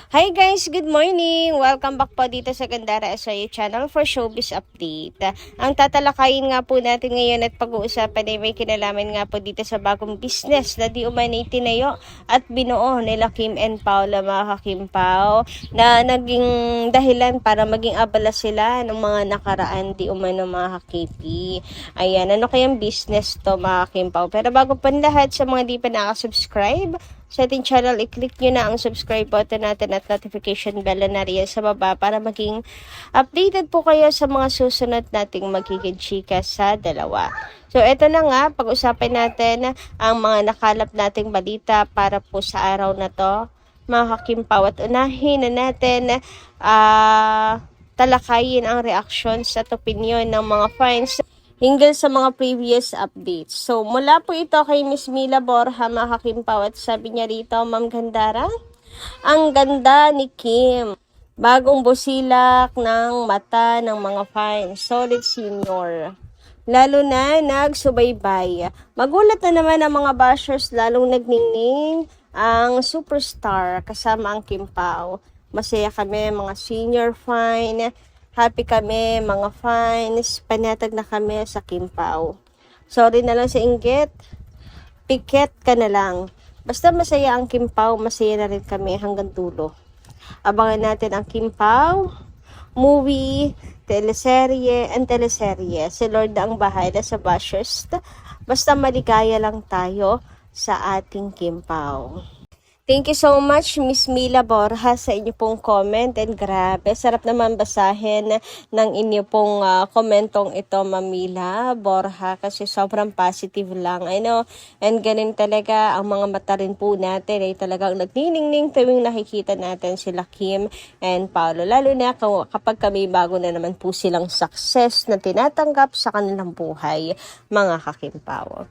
Hi guys, good morning! Welcome back po dito sa Gandara SYU channel for showbiz update. Ang tatalakayin nga po natin ngayon at pag-uusapan ay may kinalaman nga po dito sa bagong business na di umano'y tinayo at binuo nila Kim and Paula, mga kakimpaw, na naging dahilan para maging abala sila ng mga nakaraan di umano, mga kakipi. Ayan, ano kayang business to, mga kakimpaw? Pero bago pa lahat, sa mga di pa nakasubscribe sa ating channel, i-click nyo na ang subscribe button natin at notification bell na riyan sa baba para maging updated po kayo sa mga susunod nating magiging chika sa dalawa. So, eto na nga, pag-usapan natin ang mga nakalap nating balita para po sa araw na to, mga kakimpaw. At unahin na natin talakayin ang reactions at opinion ng mga fans hinggil sa mga previous updates. So, mula po ito kay Miss Mila Borja, mga kakimpaw, at sabi niya rito, Ma'am Gandara, ang ganda ni Kim. Bagong busilak ng mata ng mga fans. Solid senior. Lalo na nagsubaybay. Magulat na naman ang mga bashers, lalong nagningning ang superstar kasama ang Kim Pao. Masaya kami, mga senior fan. Happy kami, mga fans. Panatag na kami sa Kim Pao. Sorry na lang sa inggit. Piket ka na lang. Basta masaya ang Kim Pao, masaya na rin kami hanggang dulo. Abangan natin ang Kim Pao movie, teleserye, and teleserye. Si Lord ang bahala sa bashers. Basta maligaya lang tayo sa ating Kim Pao. Thank you so much, Miss Mila Borja, sa inyo pong comment. And grabe, sarap naman basahin ng inyo pong komentong ito, Ma'am Mila Borja, kasi sobrang positive lang. I know, and ganun talaga, ang mga mata rin po natin ay talagang nagniningning tuwing nakikita natin sila Kim and Paolo. Lalo na kapag kami bago na naman po silang success na tinatanggap sa kanilang buhay, mga kakimpaw.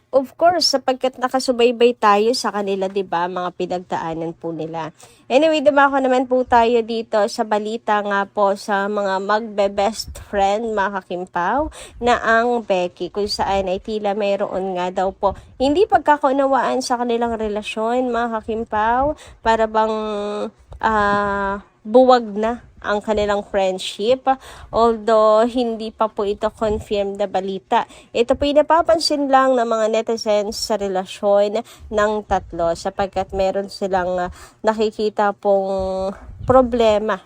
Of course, sapagkat nakasubaybay tayo sa kanila, 'di ba? Mga pinagdaanan po nila. Anyway, dumako naman po tayo dito sa balita nga po sa mga magbe-best friend, mga kakimpaw, na ang Becky, kung saan ay tila mayroon nga daw po hindi pagkakaunawaan sa kanilang relasyon, mga kakimpaw, para bang buwag na ang kanilang friendship, although hindi pa po ito confirmed na balita. Ito po yung napapansin lang ng mga netizens sa relasyon ng tatlo, sapagkat meron silang nakikita pong problema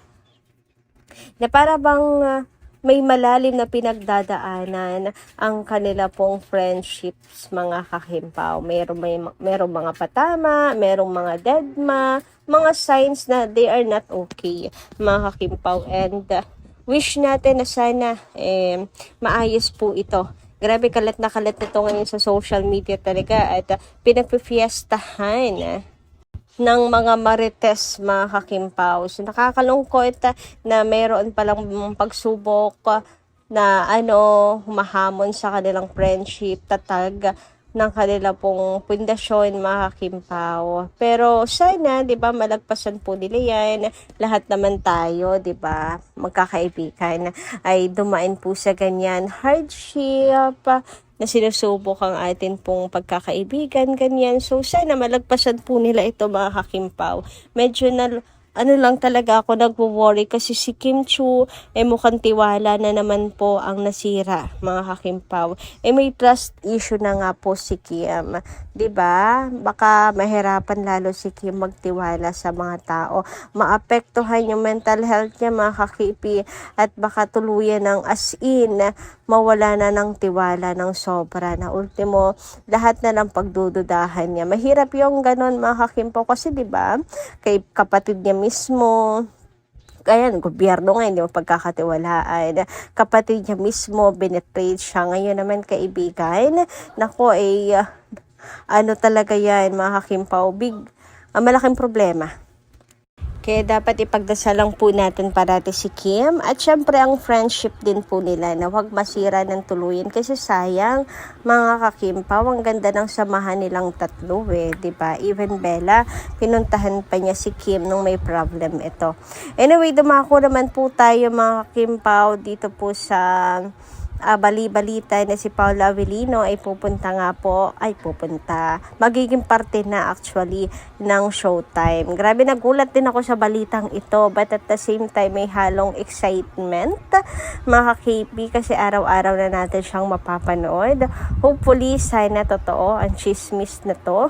na para bang may malalim na pinagdadaanan ang kanila pong friendships, mga kakimpaw. Merong mga patama, merong mga deadma, mga signs na they are not okay, mga kakimpaw. And wish natin na sana maayos po ito. Grabe, kalat na ito ngayon sa social media talaga, at pinagpifiestahan ng mga marites, mga kakimpaw. So, nakakalungkot na mayroon palang pagsubok na humahamon sa kanilang friendship, tatag ng kanila pong pundasyon, mga kakimpaw. Pero sana, 'di ba, malagpasan po nila 'yan. Lahat naman tayo, 'di ba, magkakaibigan, ay dumaan po sa ganyan hardship na sinusubok ang atin pong pagkakaibigan, ganyan. So, sana malagpasan po nila ito, mga kakimpaw. Medyo lang talaga ako nagwo-worry kasi si Kim Chu, mukhang tiwala na naman po ang nasira, mga kakimpaw. May trust issue na nga po si Kim. 'Di ba? Baka mahirapan lalo si Kim magtiwala sa mga tao. Maapektuhan yung mental health niya, mga kakipi, at baka tuluyan ng as in mawala na ng tiwala ng sobra, na ultimo lahat na ng pagdududahan niya. Mahirap yung ganon, mga kakimpaw, kasi 'di ba, kay kapatid niya mismo, ayan, gobyerno nga, hindi mo pagkakatiwalaan. Kapatid niya mismo, binetrade siya. Ngayon naman, kaibigan, nako, talaga yan, mga kakimpaw, malaking problema. Kaya dapat ipagdasal lang po natin parati si Kim, at syempre ang friendship din po nila, na huwag masira ng tuluyan, kasi sayang, mga kakimpaw, ang ganda ng samahan nilang tatlo, 'di ba? Even Bella, pinuntahan pa niya si Kim nung may problem ito. Anyway, dumako naman po tayo, mga kakimpaw, dito po sa bali-balita na si Paula Avellino ay magiging parte na actually ng Showtime. Grabe, nagulat din ako sa balitang ito, but at the same time may halong excitement mga ka-KP kasi araw-araw na natin siyang mapapanood. Hopefully, sana totoo ang chismis na to.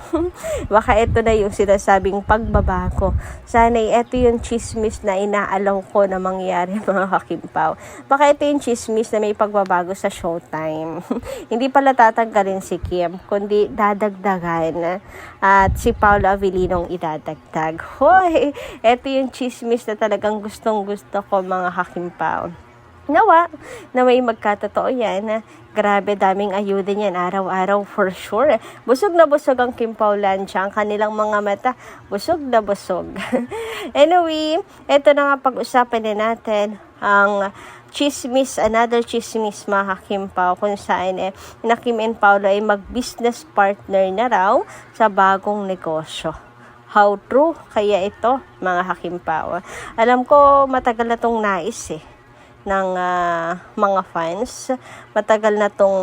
Baka ito na yung sinasabing pagbabago. Sana ito yung chismis na inaalaw ko na mangyari mga kakimpaw. Baka ito yung chismis na may pagbabago sa Showtime. Hindi pala tatanggalin si Kim, kundi dadagdagan at si Paula Avellino idadagdag. Hoy, ito yung chismis na talagang gustong-gusto ko mga kakimpaw. Naway magkatotoo yan. Grabe, daming ayuda niyan araw-araw for sure. Busog na busog ang Kim Paulancia, ang kanilang mga mata, busog na busog. Anyway, ito na nga pag-usapan na natin ang chismis, another chismis mga Kimpaw, kung saan na Kim and Paolo ay mag-business partner na raw sa bagong negosyo. How true kaya ito mga Kimpaw? Alam ko matagal na tong nais ng mga fans. Matagal na tong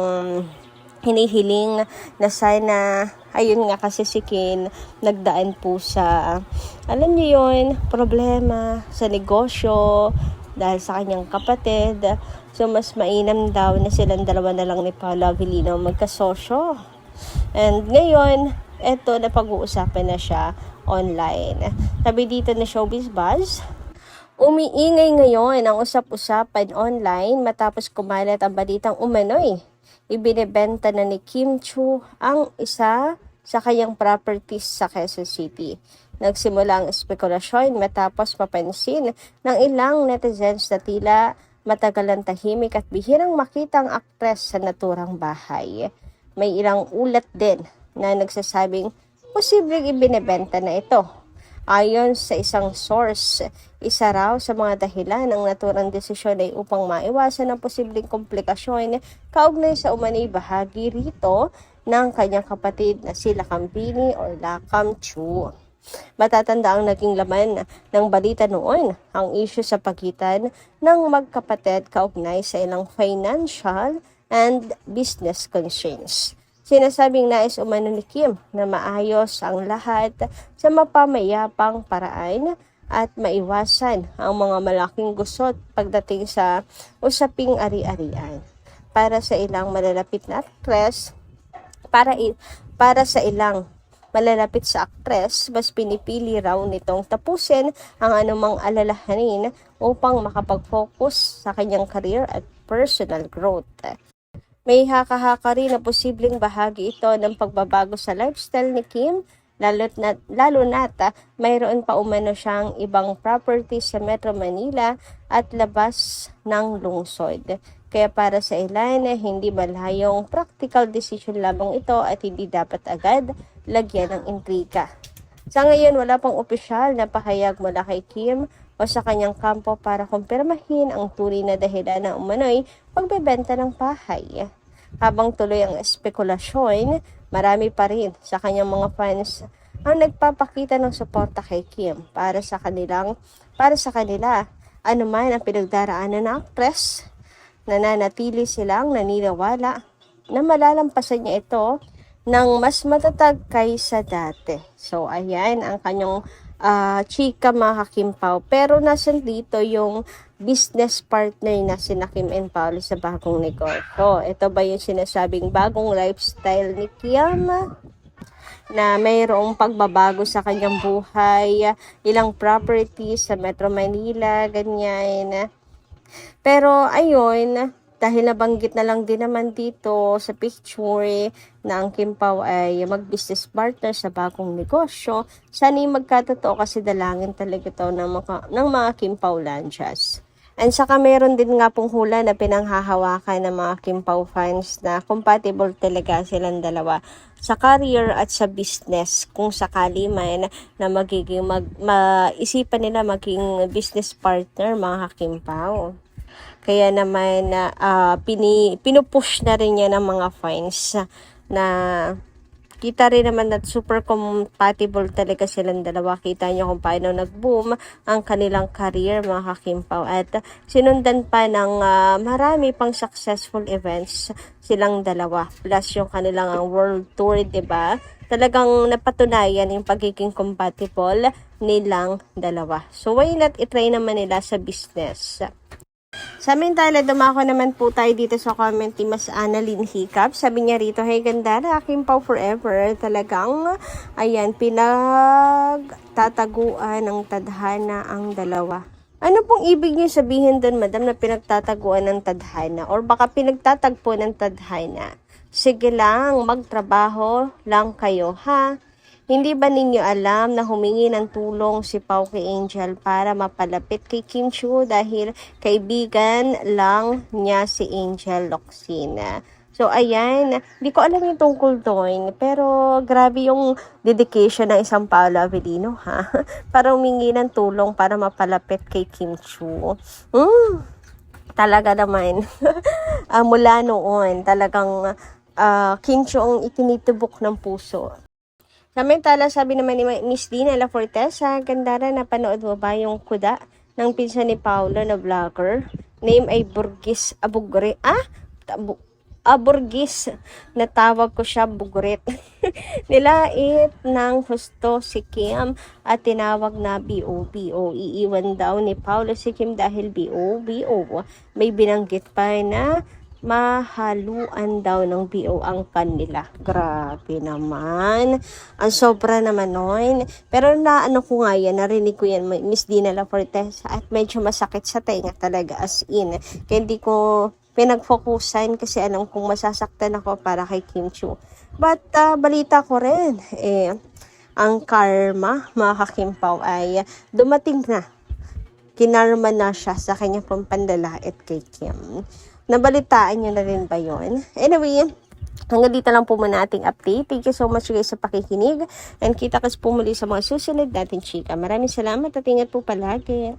hinihiling na sana, ayun nga kasi si Kim nagdaan po sa, alam niyo yun, problema sa negosyo dahil sa kanyang kapatid. So mas mainam daw na silang dalawa na lang ni Paula Avellino magkasosyo. And ngayon, eto na pag-uusapan na siya online. Sabi dito na Showbiz Buzz, umiingay ngayon ang usap-usapan online matapos kumalat ang balitang umano'y ibinebenta na ni Kim Chiu ang isa sa kanyang properties sa Quezon City. Nagsimula ang espekulasyon matapos mapansin ng ilang netizens na tila matagal ang tahimik at bihirang makita ang aktres sa naturang bahay. May ilang ulat din na nagsasabing posibleng ibinebenta na ito. Ayon sa isang source, isa raw sa mga dahilan ng naturang desisyon ay upang maiwasan ang posibleng komplikasyon kaugnay sa umano'y bahagi rito ng kanyang kapatid na si Lakambini or Lakam Chiu. Matatanda ang naging laman ng balita noon, ang issue sa pagitan ng magkapatid kaugnay sa ilang financial and business concerns. Sinasabing nais umano ni Kim na maayos ang lahat sa mapamayapang paraan at maiwasan ang mga malaking gusot pagdating sa usaping ari-arian. Para sa ilang malalapit na aktres, para sa ilang malalapit sa aktres, mas pinipili raw nitong tapusin ang anumang alalahanin upang makapag-focus sa kanyang career at personal growth. May haka-haka rin na posibleng bahagi ito ng pagbabago sa lifestyle ni Kim, lalo na't mayroon pa umano siyang ibang properties sa Metro Manila at labas ng lungsod. Kaya para sa ilan, hindi malayong practical decision lamang ito at hindi dapat agad lagyan ng intriga. Sa ngayon, wala pang opisyal na pahayag mula kay Kim o sa kanyang kampo para kumpirmahin ang tunay na dahilan ng umano'y pagbebenta ng bahay. Habang tuloy ang espekulasyon, marami pa rin sa kanyang mga fans ang nagpapakita ng suporta kay Kim para sa kanila. Ano man ang pinagdaraanan ng aktres, nananatili silang naniniwala na malalampasan niya ito ng mas matatag kaysa dati. So, ayan ang kanyang chika mga Kimpaw. Pero nasan dito yung business partner na sina Kim and Paolo sa bagong negosyo? Ito ba yung sinasabing bagong lifestyle ni Kim na mayroong pagbabago sa kanyang buhay, ilang properties sa Metro Manila, ganyan. Pero ayun, dahil nabanggit na lang din naman dito sa picture na ang Kim Pao ay mag-business partner sa bagong negosyo, sana'y magkatotoo kasi dalangin talaga ito ng mga Kim Paulancias. And saka meron din nga pong hula na pinanghahawakan ng mga Kim Pao fans na compatible talaga silang dalawa sa career at sa business kung sakali man na magiging maisipan nila maging business partner mga Kim Pao. Kaya naman pinupush na rin niya ng mga fans na Kita rin naman at super compatible talaga silang dalawa. Kita nyo kung paano nag-boom ang kanilang career, mga kakimpaw. At sinundan pa ng marami pang successful events silang dalawa. Plus yung kanilang world tour, diba? Talagang napatunayan yung pagiging compatible nilang dalawa. So why not itry naman nila sa business? Samantala, dumako naman po tayo dito sa comment ni Mas Annalyn Hiccup. Sabi niya rito, hey ganda, aking pau forever. Talagang, ayan, pinagtataguan ng tadhana ang dalawa. Ano pong ibig niyo sabihin doon, madam, na pinagtataguan ng tadhana? Or baka pinagtatagpo ng tadhana? Sige lang, magtrabaho lang kayo, ha? Hindi ba ninyo alam na humingi ng tulong si Pao kay Angel para mapalapit kay Kim Chiu dahil kaibigan lang niya si Angel Locsin? So, ayan. Hindi ko alam yung tungkol doon. Pero, grabe yung dedication ng isang Paolo Avellino, ha? Para humingi ng tulong para mapalapit kay Kim Chiu. Talaga naman. Mula noon, talagang Kim Chiu ang itinitubok ng puso. Samantala, sabi naman ni Miss Dina La Fortesa, ganda na napanood mo ba yung kuda ng pinsan ni Paolo na vlogger? Name ay Burgis Abugre. Burgis. Natawag ko siya Bugret. Nilait ng husto si Kim at tinawag na BO. Iiwan daw ni Paolo si Kim dahil BO. May binanggit pa na mahaluan daw ng BO ang kanila. Grabe naman. Ang sobra naman nun. Pero naano ko nga yan, narinig ko yan, Miss Dina La Fortesa, at medyo masakit sa tenga talaga, as in. Kaya hindi ko pinag-focusan kasi alam kong masasaktan ako para kay Kim Chiu. But balita ko rin, ang karma, mga kakimpaw, ay dumating na. Kinarma na siya sa kanyang pampandalait kay Kim. Nabalitaan nyo na rin ba yun? Anyway, hanggang dito lang po muna ating update. Thank you so much guys sa pakikinig. And kita kas po muli sa mga susunod natin chika. Maraming salamat at ingat po palagi.